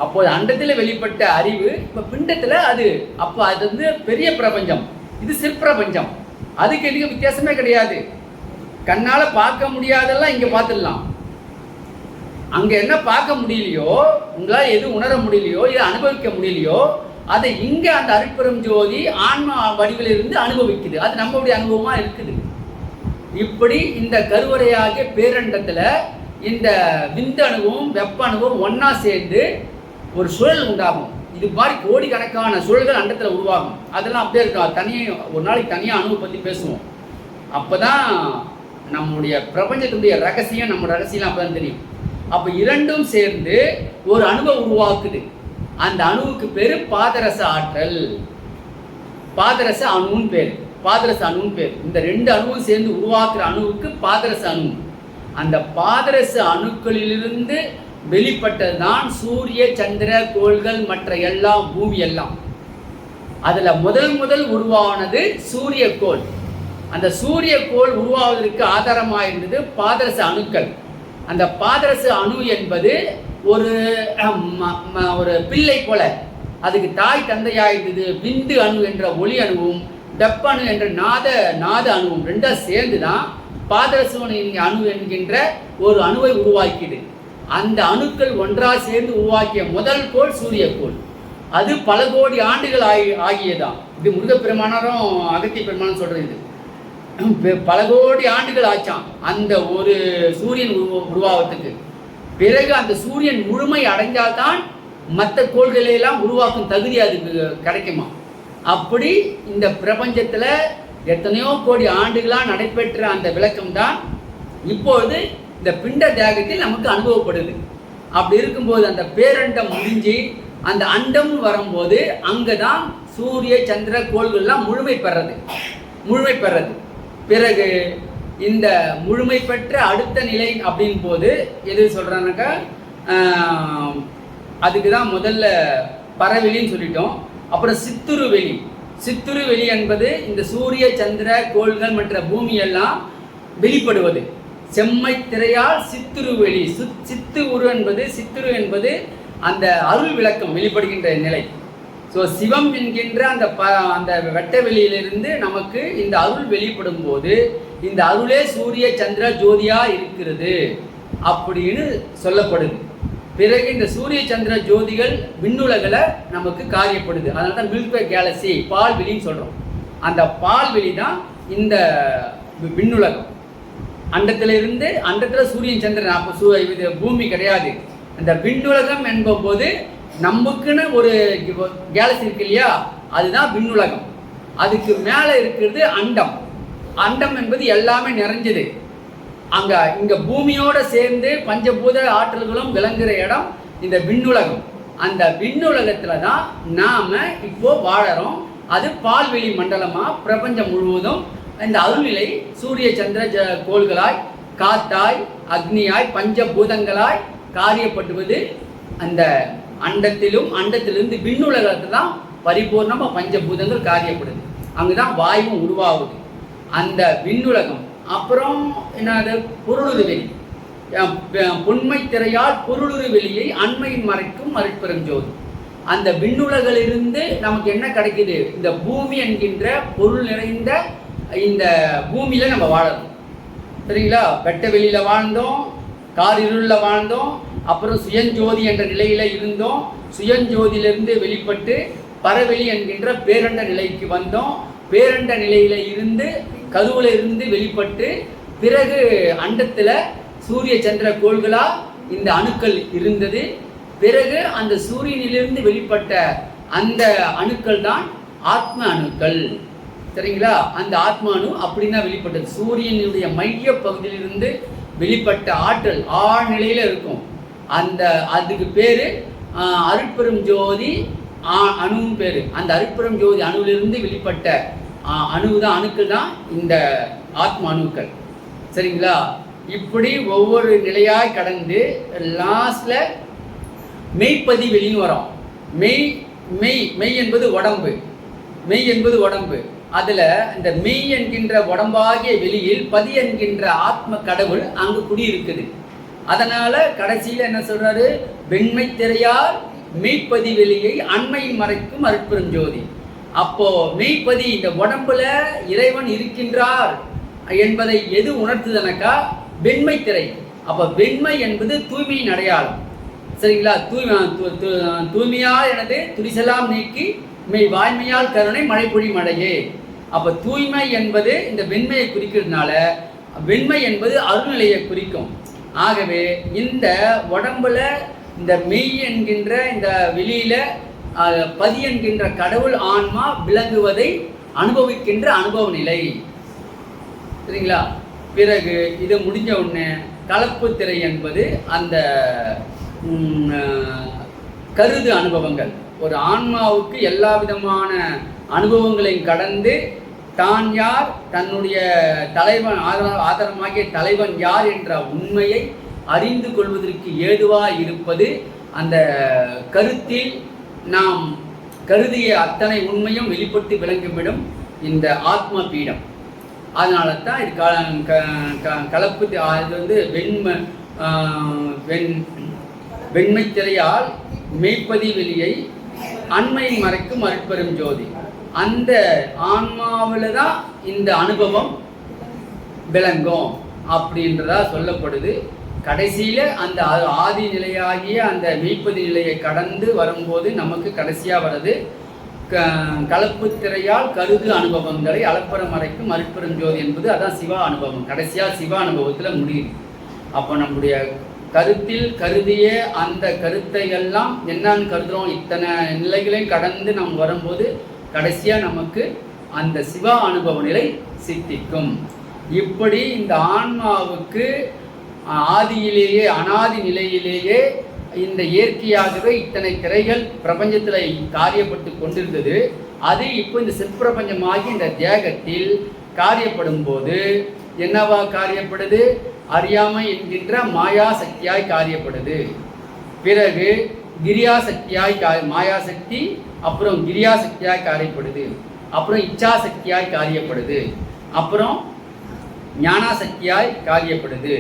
அப்போது அண்டத்தில் வெளிப்பட்ட அறிவு இப்போ பிண்டத்தில் அது, அப்போ அது பெரிய பிரபஞ்சம், இது சிற்பிரபஞ்சம். அதுக்கு எதுக்கு வித்தியாசமே கிடையாது. கண்ணால் பார்க்க முடியாதெல்லாம் இங்கே பார்த்துடலாம். அங்கே என்ன பார்க்க முடியலையோ, உங்களால் எது உணர முடியலையோ, எது அனுபவிக்க முடியலையோ, அதை இங்கே அந்த அருட்பெரும் ஜோதி ஆன்மா வடிவிலிருந்து அனுபவிக்குது. அது நம்மளுடைய அனுபவமாக இருக்குது. இப்படி இந்த கருவறையாகிய பேரண்டத்தில் இந்த விந்து அணுவும் வெப்ப அணுவும் ஒன்றா சேர்ந்து ஒரு சுழல் உண்டாகும். இது மாதிரி கோடிக்கணக்கான சுழல்கள் அண்டத்தில் உருவாகும். அதெல்லாம் அப்படியே இருக்கா. தனியாக ஒரு நாளைக்கு தனியாக அணுவை பற்றி பேசுவோம். அப்போ தான் நம்முடைய பிரபஞ்சத்தினுடைய ரகசியம், நம்ம ரகசியம் அப்போ தான் தெரியும். அப்போ இரண்டும் சேர்ந்து ஒரு அணுவை உருவாக்குது. அந்த அணுவுக்கு பேர் பாதரச ஆற்றல், பாதரச அணுன்னு பேர், பாதரச அணுன்னு பேர். இந்த ரெண்டு அணுவும் சேர்ந்து உருவாக்குற அணுவுக்கு பாதரச அணு. அந்த பாதரச அணுக்களிலிருந்து வெளிப்பட்டது தான் சூரிய சந்திர கோள்கள், மற்ற எல்லாம், பூமி எல்லாம். அதில் முதல் உருவானது சூரிய கோள். அந்த சூரிய கோள் உருவாவதற்கு ஆதாரமாக இருந்தது பாதரச அணுக்கள். அந்த பாதரச அணு என்பது ஒரு பிள்ளை போல, அதுக்கு தாய் தந்தையாக இருந்தது. விந்து அணு என்ற ஒளி அணுவும் வெப்ப அணு என்ற நாத அணுவும் ரெண்டா சேர்ந்து தான் பாதரச அணு என்கின்ற ஒரு அணுவை உருவாக்கியது. அந்த அணுக்கள் ஒன்றா சேர்ந்து உருவாக்கிய முதல் கோள் சூரிய கோள். அது பல கோடி ஆண்டுகள் ஆகியதான். இது முருகப்பெருமானாரும் அகத்திய பெருமானும் சொல்றது. பல கோடி ஆண்டுகள் ஆச்சான் அந்த ஒரு சூரியன் உருவாவத்துக்கு. பிறகு அந்த சூரியன் முழுமை அடைஞ்சால்தான் மற்ற கோள்களையெல்லாம் உருவாக்கும் தகுதி அதுக்கு கிடைக்குமா. அப்படி இந்த பிரபஞ்சத்தில் எத்தனையோ கோடி ஆண்டுகளாக நடைபெற்ற அந்த விளக்கம் தான் இப்பொழுது இந்த பிண்ட தியாகத்தில் நமக்கு அனுபவப்படுது. அப்படி இருக்கும்போது அந்த பேரண்டம் முடிஞ்சு அந்த அண்டம் வரும்போது அங்கே தான் சூரிய சந்திர கோள்கள்லாம் முழுமை பெறது. பிறகு இந்த முழுமை பெற்ற அடுத்த நிலை அப்படின் போது எது சொல்கிறாங்கனாக்கா, அதுக்கு தான் முதல்ல பறவெளின்னு சொல்லிட்டோம். அப்புறம் சித்துரு வெளி என்பது இந்த சூரிய சந்திர கோள்கள் மற்ற பூமியெல்லாம் வெளிப்படுவது. செம்மை திரையால் சித்துரு வெளி. சித்துரு என்பது அந்த அருள் விளக்கம் வெளிப்படுகின்ற நிலை. ஸோ சிவம் என்கின்ற அந்த வெட்ட வெளியிலிருந்து நமக்கு இந்த அருள் வெளிப்படும் போது இந்த அருளே சூரிய சந்திர ஜோதியா இருக்கிறது அப்படின்னு சொல்லப்படுது. பிறகு இந்த சூரிய சந்திர ஜோதிகள் விண்ணுலகில் நமக்கு காரியப்படுது. அதனால தான் மில்க்வே கேலக்சி பால்வெளின்னு சொல்கிறோம். அந்த பால்வெளி தான் இந்த விண்ணுலகம். அண்டத்தில் சூரியன் சந்திரன், அப்போ இது பூமி கிடையாது. அந்த விண்ணுலகம் என்பபோது நமக்குன்னு ஒரு கேலக்சி இருக்கு இல்லையா, அதுதான் விண்ணுலகம். அதுக்கு மேலே இருக்கிறது அண்டம் என்பது எல்லாமே நிறைஞ்சது. இங்க பூமியோட சேர்ந்து பஞ்சபூத ஆற்றல்களும் விளங்குற இடம் இந்த விண்ணுலகம். அந்த விண்ணுலகத்துல தான் நாம இப்போ வாழறோம். அது பால்வெளி மண்டலமா பிரபஞ்சம் முழுவதும் இந்த அருள்நிலை சூரிய சந்திர கோள்களாய், காத்தாய், அக்னியாய், பஞ்சபூதங்களாய் காரியப்படுவது. அந்த அண்டத்திலிருந்து விண்ணுலகத்துல தான் பரிபூர்ணமா பஞ்சபூதங்கள் காரியப்படுது. அங்குதான் வாயுவும் உருவாகுது. அந்த விண்ணுலகம். அப்புறம் என்னது, பொருளுரு வெளி. பொன்மை திரையால் பொருளுரு வெளியை அண்மையின் மறைக்கும் அருட்பெரும் ஜோதி. அந்த விண்ணுலகிலிருந்து நமக்கு என்ன கிடைக்குது? இந்த பூமி என்கின்ற பொருள் நிறைந்த இந்த பூமியில நம்ம வாழணும். சரிங்களா? வெட்ட வெளியில வாழ்ந்தோம், காரிருள்ல வாழ்ந்தோம், அப்புறம் சுயஞ்சோதி என்ற நிலையில இருந்தோம். சுயஞ்சோதியிலிருந்து வெளிப்பட்டு பரவெளி என்கின்ற பேரண்ட நிலைக்கு வந்தோம். பேரண்ட நிலையில இருந்து கருவுல இருந்து வெளிப்பட்டு பிறகு அண்டத்துல சூரிய சந்திர கோள்களா இந்த அணுக்கள் இருந்தது. பிறகு அந்த சூரியனிலிருந்து வெளிப்பட்ட அந்த அணுக்கள் தான் ஆத்ம அணுக்கள். சரிங்களா? அந்த ஆத்ம அணு அப்படின்னா வெளிப்பட்டது. சூரியனுடைய மைய பகுதியிலிருந்து வெளிப்பட்ட ஆற்றல் ஆழ்நிலையில இருக்கும். அதுக்கு பேரு அருட்பெரும் ஜோதி அணுவும் பேரு. அந்த அருட்பெரும் ஜோதி அணுவிலிருந்து வெளிப்பட்ட அணுக்கள் தான் இந்த ஆத்ம அணுக்கள். சரிங்களா? இப்படி ஒவ்வொரு நிலையாய் கடந்து லாஸ்ட்ல மெய்ப்பதி வெளின்னு வரும். மெய் என்பது உடம்பு. அதுல இந்த மெய் என்கின்ற உடம்பாகிய வெளியில் பதி என்கின்ற ஆத்ம கடவுள் அங்கு குடியிருக்குது. அதனால கடைசியில என்ன சொல்றாரு? வெண்மை திரையால் மெய்ப்பதி வெளியை அண்மையின் மறைக்கும் அருட்பெரும் ஜோதி. அப்போ மெய்ப்பதி இந்த உடம்புல இறைவன் இருக்கின்றார் என்பதை எது உணர்த்துதனக்கா? வெண்மை திரை. அப்ப வெண்மை என்பது தூய்மையின் அடையாளம். சரிங்களா? தூய்மையால் எனது துரிசலாம் நீக்கி மெய் வாய்மையால் கருணை மழை பொழி மழையே. அப்ப தூய்மை என்பது இந்த வெண்மையை குறிக்கிறதுனால வெண்மை என்பது அருள்நிலையை குறிக்கும். ஆகவே இந்த உடம்புல இந்த மெய் என்கின்ற இந்த வெளியில பதி என்கின்ற கடவுள் ஆன்மா விளங்குவதை அனுபவிக்கின்ற அனுபவ நிலை. சரிங்களா? பிறகு இது முடிஞ்ச உடனே கலப்பு திரை என்பது அந்த கருது அனுபவங்கள். ஒரு ஆன்மாவுக்கு எல்லா விதமான அனுபவங்களையும் கடந்து தான் யார், தன்னுடைய தலைவன் ஆதாரமாகிய தலைவன் யார் என்ற உண்மையை அறிந்து கொள்வதற்கு ஏதுவாக இருப்பது அந்த கருத்தில் நாம் கருதிய அத்தனை உண்மையும் வெளிப்பட்டு விளங்கிவிடும் இந்த ஆத்ம பீடம். அதனால தான் இது கலப்பு. இது வெண்மை திரையால் மெய்ப்பதி வெளியை அண்மையின் மறைக்கும் அருட்பெரும் ஜோதி. அந்த ஆன்மாவில் தான் இந்த அனுபவம் விளங்கும் அப்படின்றதா சொல்லப்படுது. கடைசியில அந்த ஆதி நிலையாகிய அந்த மெய்ப்பதி நிலையை கடந்து வரும்போது நமக்கு கடைசியா வர்றது கலப்பு திரையால் கருது அனுபவங்களை அளப்பற மறைக்கும் அருட்பெரும் ஜோதி என்பது அதான் சிவா அனுபவம். கடைசியா சிவா அனுபவத்துல முடியுது. அப்போ நம்முடைய கருத்தில் கருதிய அந்த கருத்தை எல்லாம் என்னன்னு கருதுறோம். இத்தனை நிலைகளையும் கடந்து நாம் வரும்போது கடைசியாக நமக்கு அந்த சிவ அனுபவ நிலை சித்திக்கும். இப்படி இந்த ஆன்மாவுக்கு ஆதியிலேயே அனாதி நிலையிலேயே இந்த இயற்கையாகவே இத்தனை திரைகள் பிரபஞ்சத்தில் காரியப்பட்டு கொண்டிருந்தது. அது இப்போ இந்த சிற்பிரபஞ்சமாகி இந்த தேகத்தில் காரியப்படும் போது என்னவா காரியப்படுது? அறியாமை என்கின்ற மாயா சக்தியாய் காரியப்படுது. பிறகு கிரியா சக்தியாய் மாயா சக்தி, அப்புறம் கிரியா சக்தியாய் காரியப்படுது, அப்புறம் இச்சா சக்தியாய் காரியப்படுது, அப்புறம் ஞானா சக்தியாய் காரியப்படுது,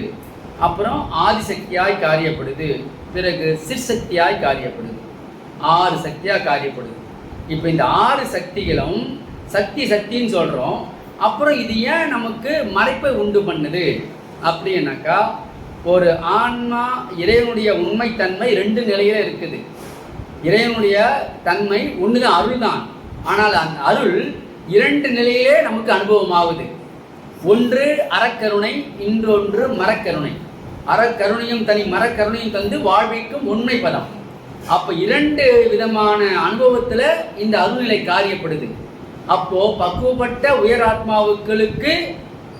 அப்புறம் ஆதிசக்தியாய் காரியப்படுது, பிறகு சிற்சக்தியாய் காரியப்படுது. 6 சக்தியாக காரியப்படுது. இப்போ இந்த 6 சக்திகளும் சக்தி சக்தின்னு சொல்கிறோம். அப்புறம் இது ஏன் நமக்கு மறைப்பை உண்டு பண்ணுது அப்படின்னாக்கா, ஒரு ஆன்மா இறைவனுடைய உண்மைத்தன்மை 2 நிலையில இருக்குது. இறைவனுடைய தன்மை ஒன்று தான், அருள் தான். ஆனால் அந்த அருள் 2 நிலையிலே நமக்கு அனுபவமாகுது. ஒன்று அறக்கருணை, இன்னொன்று மரக்கருணை. அறக்கருணையும் தனி, மரக்கருணையும் தந்து வாழ்விக்கும் உண்மை பதம். அப்போ 2 விதமான அனுபவத்தில் இந்த அருள்நிலை காரியப்படுது. அப்போ பக்குவப்பட்ட உயர் ஆத்மாவுக்களுக்கு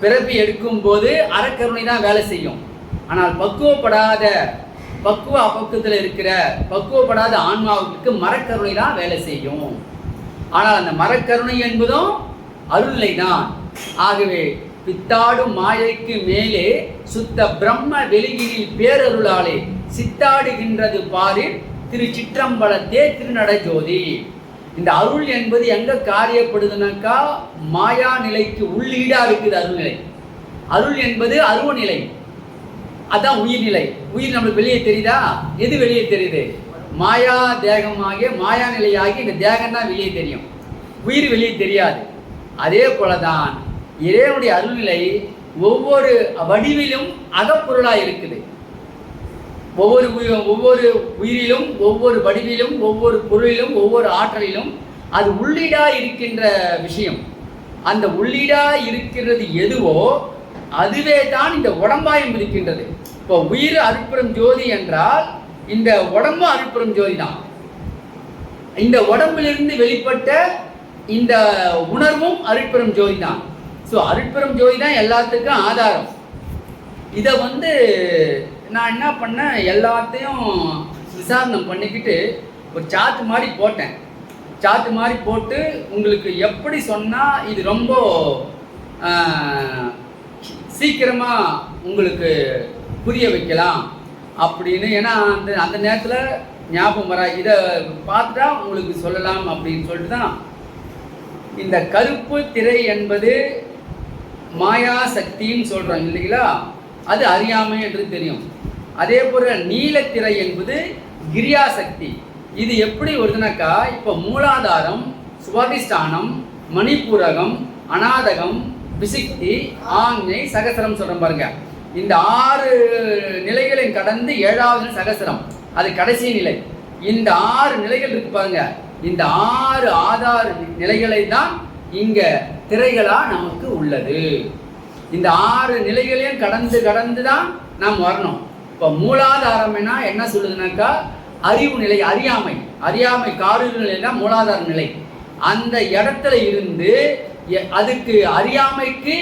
பிறப்பி எடுக்கும் போது அறக்கருணை தான் வேலை செய்யும். ஆனால் பக்குவப்படாத அப்பக்கத்தில் இருக்கிற பக்குவப்படாத ஆன்மாவுக்கு மரக்கருணை தான் வேலை செய்யும். ஆனால் அந்த மரக்கருணை என்பதும் அருள்நிலை தான். ஆகவே பித்தாடும் மாயைக்கு மேலே சுத்த பிரம்ம வெளியினில் பேரருளாலே சித்தாடுகின்றது பாரில் திருச்சிற்றம்பலத்தே திருநடை ஜோதி. இந்த அருள் என்பது எங்க காரியப்படுதுனாக்கா, மாயா நிலைக்கு உள்ளீடா இருக்குது அருள்நிலை. அருள் என்பது அருவ நிலை, அதான் உயிர்நிலை. உயிர் நம்மளுக்கு வெளியே தெரியுதா? எது வெளியே தெரியுது? மாயா தேகமாகிய மாயா நிலையாகி இந்த தேகம் தான் வெளியே தெரியும், உயிர் வெளியே தெரியாது. அதே போலதான் இறைவனுடைய அருள்நிலை ஒவ்வொரு வடிவிலும் அகப்பொருளாக இருக்குது. ஒவ்வொரு உயிரிலும், ஒவ்வொரு வடிவிலும், ஒவ்வொரு பொருளிலும், ஒவ்வொரு ஆற்றலிலும் அது உள்ளீடா இருக்கின்ற விஷயம். அந்த உள்ளீடா இருக்கிறது எதுவோ அதுவே தான் இந்த உடம்பாயும் இருக்கின்றது. இப்போ உயிர் அருட்பெரும் ஜோதி என்றால் இந்த உடம்பு அருட்பெரும் ஜோதி தான். இந்த உடம்பிலிருந்து வெளிப்பட்ட இந்த உணர்வும் அருட்பெரும் ஜோதி தான். ஸோ அருட்பெரும் ஜோதி தான் எல்லாத்துக்கும் ஆதாரம். இதை நான் என்ன பண்ணேன், எல்லாத்தையும் விசாரணை பண்ணிக்கிட்டு ஒரு சார்ட் மாதிரி போட்டேன். சார்ட் மாதிரி போட்டு உங்களுக்கு எப்படி சொன்னால் இது ரொம்ப சீக்கிரமாக உங்களுக்கு புரிய வைக்கலாம் அப்படின்னு. ஏன்னா அந்த நேரத்தில் ஞாபகம் வர இதை பார்த்தா உங்களுக்கு சொல்லலாம் அப்படின்னு சொல்லிட்டு தான். இந்த கருப்பு திரை என்பது மாயா சக்தின்னு சொல்கிறோம் இல்லைங்களா, அது அறியாமை என்று தெரியும். அதே போல் நீலத்திரை என்பது கிரியா சக்தி. இது எப்படி வருதுனாக்கா, இப்போ மூலாதாரம், சுவாதிஷ்டானம், மணிப்பூரகம், அநாதகம், விசிக்தி, ஆஞ்ஞை, சகசரம் சொல்கிறோம் பாருங்க. இந்த 6 நிலைகளின் கடந்து 7வது சகசரம், அது கடைசி நிலை. இந்த 6 நிலைகள் இருக்கு பாருங்க. இந்த 6 ஆதார நிலைகளை தான் இங்க திரைகளா நமக்கு உள்ளது. இந்த 6 நிலைகளையும் கடந்து தான் நாம் வரணும். இப்போ மூலாதாரம் என்ன சொல்லுதுனாக்கா, அறிவு நிலை, அறியாமை காரிரு நிலை தான் மூலாதார நிலை. அந்த இடத்துல இருந்து அதுக்கு அறியாமைக்கு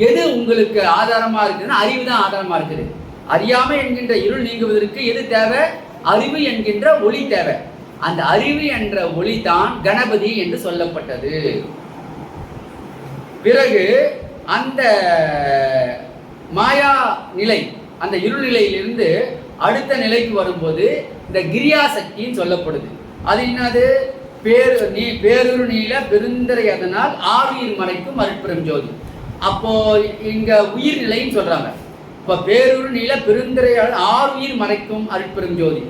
எது உங்களுக்கு ஆதாரமா இருக்குதுன்னா அறிவு தான் ஆதாரமா இருக்குது. அறியாமை என்கின்ற இருள் நீங்குவதற்கு எது தேவை? அறிவு என்கின்ற ஒளி தேவை. அந்த அறிவு என்ற ஒளி தான் கணபதி என்று சொல்லப்பட்டது. பிறகு அந்த மாயா நிலை, அந்த இருள் நிலையிலிருந்து அடுத்த நிலைக்கு வரும்போது இந்த கிரியா சக்தின்னு சொல்லப்படுது. அது என்னது? பேருரு நீல பெருந்தரை அதனால் ஆறுயிர் மறைக்கும் அருட்பெரும் ஜோதி. அப்போ இங்க உயிர் நிலைன்னு சொல்றாங்க. இப்போ பேருரு நீல பெருந்தரையால் 6 உயிர் மறைக்கும் அருட்பெரும் ஜோதி.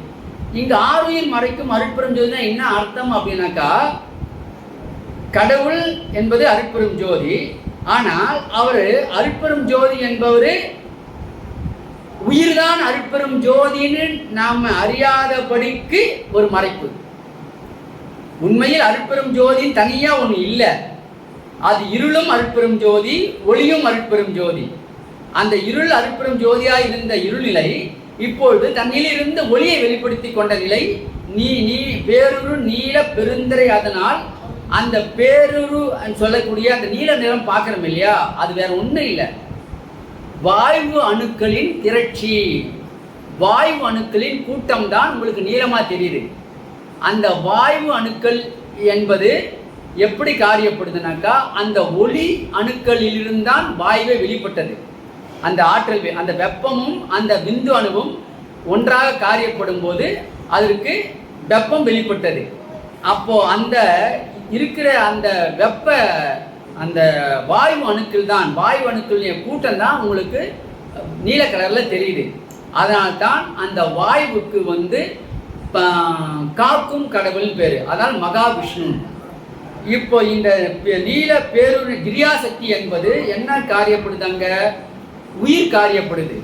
இங்க 6 உயிர் மறைக்கும் அருட்பெரும் ஜோதினா என்ன அர்த்தம் அப்படின்னாக்கா, கடவுள் என்பது அருட்பெரும் ஜோதி. ஆனால் அவர் அருட்பெரும் ஜோதி என்பவர் உயிர்தான் அருட்பெரும் ஜோதின்னு நாம் அறியாதபடிக்கு ஒரு மறைப்பு. உண்மையில் அருட்பெரும் ஜோதி தனியா ஒன்று இல்லை. அது இருளும் அருட்பெரும் ஜோதி, ஒளியும் அருட்பெரும் ஜோதி. அந்த இருள் அருட்பெரும் ஜோதியாக இருந்த இருள்நிலை இப்பொழுது தன்னிலிருந்து ஒளியை வெளிப்படுத்தி கொண்ட நிலை நீ பேருரு நீல பெருந்திரை. அதனால் அந்த பேருரு சொல்லக்கூடிய அந்த நீல நிறம் பார்க்கிறோம் இல்லையா, அது வேற ஒன்றும் இல்லை, வாயு அணுக்களின் திரட்சி, வாயு அணுக்களின் கூட்டம் தான் உங்களுக்கு நீளமா தெரியுது. அந்த வாயு அணுக்கள் என்பது எப்படி காரியப்படுதுனாக்கா, அந்த ஒளி அணுக்களிலிருந்தான் வாயுவை வெளிப்பட்டது. அந்த ஆற்றல், அந்த வெப்பமும் அந்த விந்து அணுவும் ஒன்றாக காரியப்படும் போது அதற்கு வெப்பம் வெளிப்பட்டது. அப்போ அந்த இருக்கிற அந்த வெப்ப அந்த வாயு அணுக்கள் தான், வாயு அணுக்களுடைய கூட்டம் தான் உங்களுக்கு நீல கலர்ல தெரியுது. அதனால்தான் அந்த வாயுவுக்கு வந்து காக்கும் கடவுள் பேரு, அதான் மகாவிஷ்ணு. இப்போ இந்த நீல பேரு கிரியாசக்தி என்பது என்ன காரியப்படுதாங்க, உயிர் காரியப்படுது.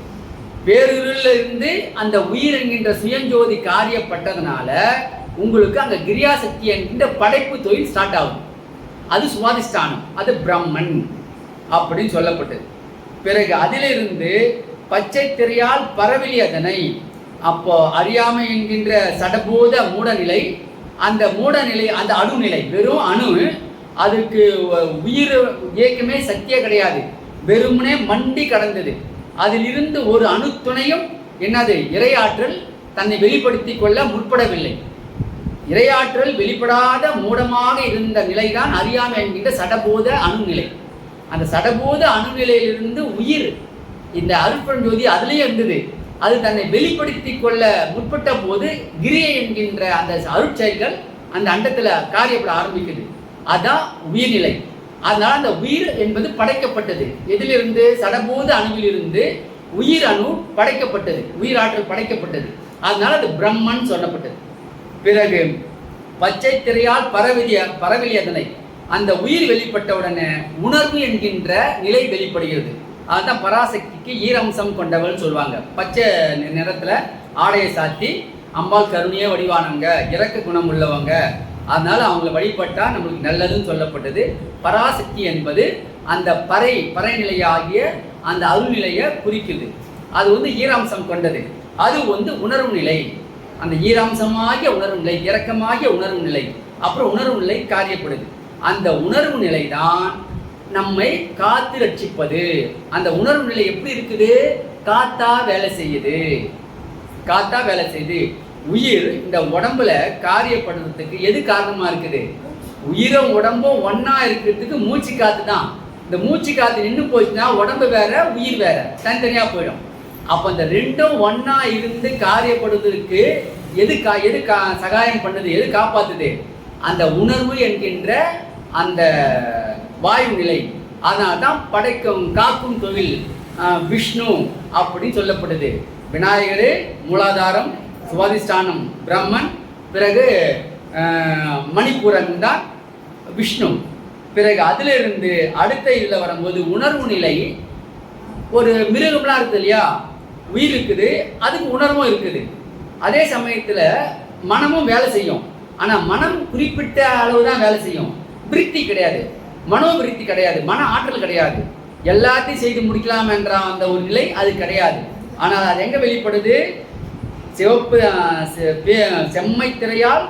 பேரூரில் இருந்து அந்த உயிர் என்கின்ற சுயஞ்சோதி காரியப்பட்டதுனால உங்களுக்கு அங்க கிரியாசக்தி என்கின்ற படைப்பு தொழில் ஸ்டார்ட் ஆகும். அது சுவாதிஷ்டானம், அது பிரம்மன் அப்படின்னு சொல்லப்பட்டது. பிறகு அதிலிருந்து பச்சை திரையால் பரவலி அதனை, அப்போ அறியாமை என்கின்ற சடபோத மூடநிலை, அந்த மூடநிலை அந்த அணுநிலை வெறும் அணு, அதுக்கு உயிர் இயக்கமே சக்தியே கிடையாது, வெறுமனே மண்டி கடந்தது. அதிலிருந்து ஒரு அணு துணையும் என்னது இறையாற்றல் தன்னை வெளிப்படுத்தி கொள்ள முற்படவில்லை. இறையாற்றல் வெளிப்படாத மூடமாக இருந்த நிலைதான் அறியாமை என்கின்ற சடபோத அணுநிலை. அந்த சடபோத அணுநிலையிலிருந்து உயிர் இந்த அருட்பெருஞ்சோதி அதிலேயே இருந்தது. அது தன்னை வெளிப்படுத்தி கொள்ள முற்பட்ட போது கிரியை என்கின்ற அந்த அருட்செயல்கள் அந்த அண்டத்துல காரியப்பட ஆரம்பிக்குது. அதான் உயிர்நிலை. அதனால அந்த உயிர் என்பது படைக்கப்பட்டது. எதிலிருந்து? சடபோத அணுவிலிருந்து உயிர் அணு படைக்கப்பட்டது, உயிராற்றல் படைக்கப்பட்டது. அதனால அது பிரம்மன் சொல்லப்பட்டது. பிறகு பச்சை திரையால் பரவலி அதனை, அந்த உயிர் வெளிப்பட்ட உடனே உணர்வு என்கின்ற நிலை வெளிப்படுகிறது. அதுதான் பராசக்திக்கு ஈரம்சம் கொண்டவள் சொல்லுவாங்க. பச்சை நிறத்துல ஆடையை சாத்தி அம்பாள் கருணையே வடிவானவங்க, இறக்க குணம் உள்ளவங்க, அதனால அவங்கள வழிபட்டா நம்மளுக்கு நல்லதுன்னு சொல்லப்பட்டது. பராசக்தி என்பது அந்த பறைநிலையாகிய அந்த அருள்நிலையை குறிக்குது. அது வந்து ஈராம்சம் கொண்டது. அது வந்து உணர்வு நிலை, அந்த ஈராம்சமாகிய உணர்வு நிலை, இறக்கமாகிய உணர்வு நிலை, அப்புறம் உணர்வு நிலை காரியப்படுது. அந்த உணர்வு நிலை தான் நம்மை காத்து ரட்சிப்பது. அந்த உணர்வு நிலை எப்படி இருக்குது? காத்தா வேலை செய்யுது, காத்தா வேலை செய்யுது. உயிர் இந்த உடம்புல காரியப்படுறதுக்கு எது காரணமா இருக்குது? உயிரும் உடம்பும் ஒன்னா இருக்கிறதுக்கு மூச்சு காத்து தான். இந்த மூச்சு காத்து நின்று போச்சுன்னா உடம்பு வேற உயிர் வேற தனித்தனியா போயிடும். அப்ப அந்த ரெண்டும் ஒன்னா இருந்து காரியப்படுவதற்கு எது சகாயம் பண்ணுது, எது காப்பாத்துது? அந்த உணர்வு என்கின்ற அந்த வாயு நிலை. அதனால தான் படைக்கும் காக்கும் தொழில் விஷ்ணு அப்படின்னு சொல்லப்படுது. விநாயகர் மூலாதாரம், சுவாதிஷ்டானம் பிரம்மன், பிறகு மணிப்பூரன் தான் விஷ்ணு. பிறகு அதிலிருந்து அடுத்த இதில் வரும்போது உணர்வு நிலை. ஒரு மிருகம்லாம் இருக்குது இல்லையா, உயிர் இருக்குது, அதுக்கு உணர்வும் இருக்குது. அதே சமயத்தில் மனமும் வேலை செய்யும். ஆனால் மனம் குறிப்பிட்ட அளவு தான் வேலை செய்யும், விருத்தி கிடையாது, மனோவிருத்தி கிடையாது, மன ஆற்றல் கிடையாது. எல்லாத்தையும் செய்து முடிக்கலாம் என்ற அந்த ஒரு நிலை அது கிடையாது. ஆனால் அது எங்கே வெளிப்படுது? சிவப்பு செம்மை திரையால்